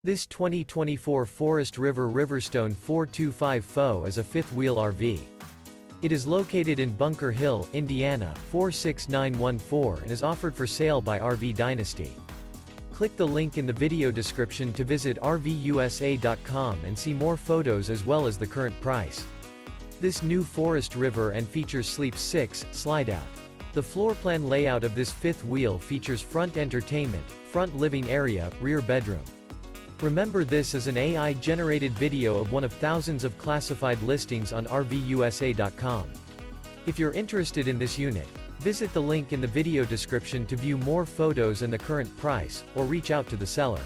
This 2024 Forest River RiverStone 425 FO is a fifth-wheel RV. It is located in Bunker Hill, Indiana, 46914 and is offered for sale by RV Dynasty. Click the link in the video description to visit RVUSA.com and see more photos as well as the current price. This new Forest River and features Sleep 6, Slideout. The floor plan layout of this fifth wheel features front entertainment, front living area, rear bedroom. Remember, this is an AI-generated video of one of thousands of classified listings on RVUSA.com. If you're interested in this unit, visit the link in the video description to view more photos and the current price, or reach out to the seller.